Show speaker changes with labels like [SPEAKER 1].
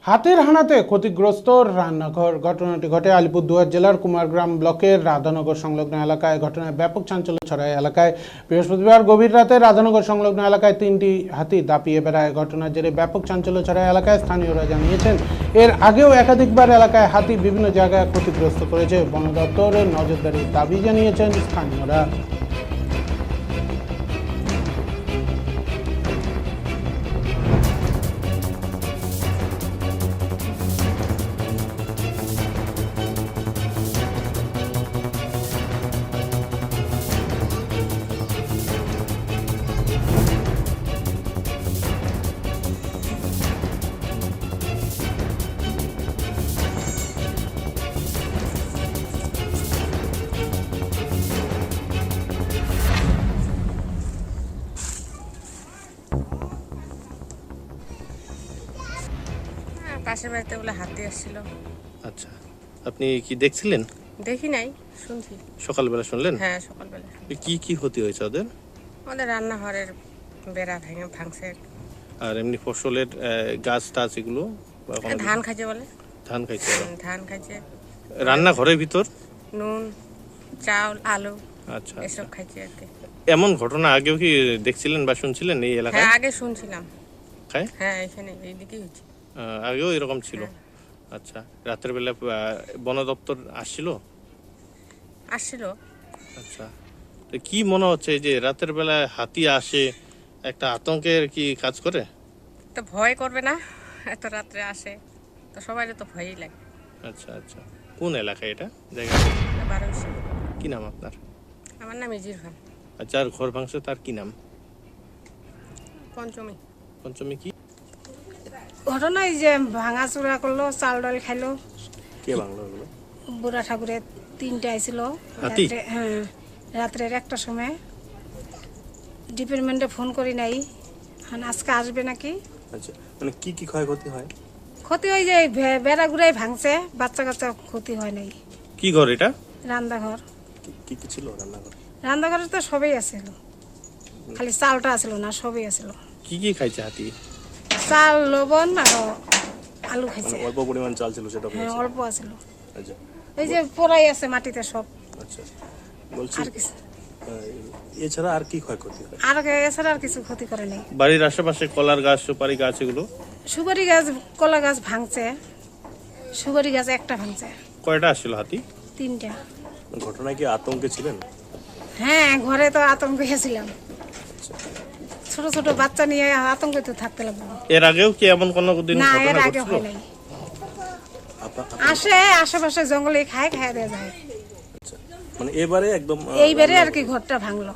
[SPEAKER 1] হাতির হানাতে ক্ষতিগ্রস্ত রান্নাঘর। ঘটনাটি ঘটে আলিপুরদুয়ার জেলার কুমারগ্রাম ব্লকের রাধানগর সংলগ্ন এলাকায়। ঘটনায় ব্যাপক চাঞ্চল্য ছড়ায় এলাকায়। বৃহস্পতিবার গভীর রাতে রাধানগর সংলগ্ন এলাকায় 3টি হাতি দাপিয়ে বেড়ায়। ঘটনার জেরে ব্যাপক চাঞ্চল্য ছড়ায় এলাকায়। স্থানীয়রা জানিয়েছেন, এর আগেও একাধিকবার এলাকায় হাতি বিভিন্ন জায়গায় ক্ষতিগ্রস্ত করেছে। বন দপ্তরের নজরদারির দাবি জানিয়েছেন স্থানীয়রা।
[SPEAKER 2] পাশের বাড়িতে বলে হাতি আসছিল।
[SPEAKER 3] আচ্ছা, আপনি কি দেখছিলেন?
[SPEAKER 2] দেখি নাই, শুনছি।
[SPEAKER 3] সকালবেলা শুনলেন?
[SPEAKER 2] হ্যাঁ, সকালবেলা।
[SPEAKER 3] কি কি ক্ষতি হয়েছে ওদের?
[SPEAKER 2] আমাদের রান্নাঘরের বেড়া ভাঙছে।
[SPEAKER 3] আর এমনি ফসলের গাছ টাছ এগুলো?
[SPEAKER 2] ধান খাইছে বলে।
[SPEAKER 3] ধান খাইছে?
[SPEAKER 2] ধান খাইছে।
[SPEAKER 3] রান্নাঘরের ভিতর
[SPEAKER 2] নুন, চাউল, আলু
[SPEAKER 3] আচ্ছা
[SPEAKER 2] এসব খাইছে আর কি।
[SPEAKER 3] এমন ঘটনা আগেও কি দেখছিলেন বা শুনছিলেন এই এলাকায়?
[SPEAKER 2] হ্যাঁ, আগে শুনছিলাম।
[SPEAKER 3] হ্যাঁ,
[SPEAKER 2] এখানে এইদিকেই হচ্ছে।
[SPEAKER 3] আগেও এরকম ছিল? আচ্ছা, রাতের বেলা বন দপ্তর আসছিল? আচ্ছা, তো কি মনে হচ্ছে যে রাতের বেলা হাতি আসে, একটা আতঙ্কের কি কাজ করে?
[SPEAKER 2] তো ভয় করবে না? এত রাত্রে আসে তো সবাই তো ভয়ই লাগে।
[SPEAKER 3] আচ্ছা আচ্ছা, কোন এলাকায় এটা জায়গা? কি নাম আপনার?
[SPEAKER 2] আমার নাম ইজির খান।
[SPEAKER 3] আচ্ছা, আর ঘর ভাঙছে তার কি নাম?
[SPEAKER 2] পঞ্চমী।
[SPEAKER 3] পঞ্চমী কি
[SPEAKER 4] ঘটনা? এই যে ভাঙাচুরা করলো, চাল ডাল খাইলো।
[SPEAKER 3] কে ভাঙলো এগুলো?
[SPEAKER 4] বুড়া ঠাকুরের 3টে আইছিল
[SPEAKER 3] হাতি?
[SPEAKER 4] রাত্রে। হ্যাঁ, রাত্রের 1টার সময় ডিপার্টমেন্টে ফোন করি নাই, আজকে আসবে নাকি।
[SPEAKER 3] আচ্ছা, মানে কি কি ক্ষয়ক্ষতি হয়?
[SPEAKER 4] ক্ষতি হয় যে বেড়াগুড়াই ভাঙছে, বাচ্চা কাচ্চা ক্ষতি হয় নাই।
[SPEAKER 3] কি ঘর এটা?
[SPEAKER 4] রান্নাঘর।
[SPEAKER 3] কি কি ছিল রান্নাঘর?
[SPEAKER 4] রান্নাঘরে তো সবই আছিল, খালি চালটা আছিল না, সবই আছিল।
[SPEAKER 3] কি কি খাইছে হাতি?
[SPEAKER 4] চাল, লবণ আর আলু খাইছে।
[SPEAKER 3] অল্প পরিমাণ চাল ছিল সেটা?
[SPEAKER 4] হ্যাঁ, অল্প আছিল।
[SPEAKER 3] আচ্ছা,
[SPEAKER 4] এই যে পড়াই আছে মাটিতে সব।
[SPEAKER 3] আচ্ছা, বলছি
[SPEAKER 4] আর কিছু
[SPEAKER 3] এছাড়া আর কি ক্ষয়ক্ষতি হয়?
[SPEAKER 4] আর এছাড়া আর কিছু ক্ষতি করে নাই।
[SPEAKER 3] বাড়ির আশেপাশে কলার গাছ, সুপারি গাছ এগুলো?
[SPEAKER 4] সুপারি গাছ, কলা গাছ ভাঙছে। সুপারি গাছ একটা ভাঙছে।
[SPEAKER 3] কয়টা আসছিল হাতি?
[SPEAKER 4] 3টা।
[SPEAKER 3] ঘটনায় কি আতঙ্কে ছিলেন?
[SPEAKER 4] হ্যাঁ, ঘরে তো আতঙ্কে ছিলাম। ছোট ছোট বাচ্চা নিয়ে আতঙ্কে তো থাকতে লাগবে।
[SPEAKER 3] এর আগেও কি এমন কোনো দিন
[SPEAKER 4] না, এর
[SPEAKER 3] ঘটনা
[SPEAKER 4] আগে
[SPEAKER 3] ঘটছিল?
[SPEAKER 4] হয় নাই। আসে আশেপাশে জঙ্গলে খায় দিয়ে যায়।
[SPEAKER 3] মানে এবারে একদম
[SPEAKER 4] এইবারে আর কি ঘরটা ভাঙলো।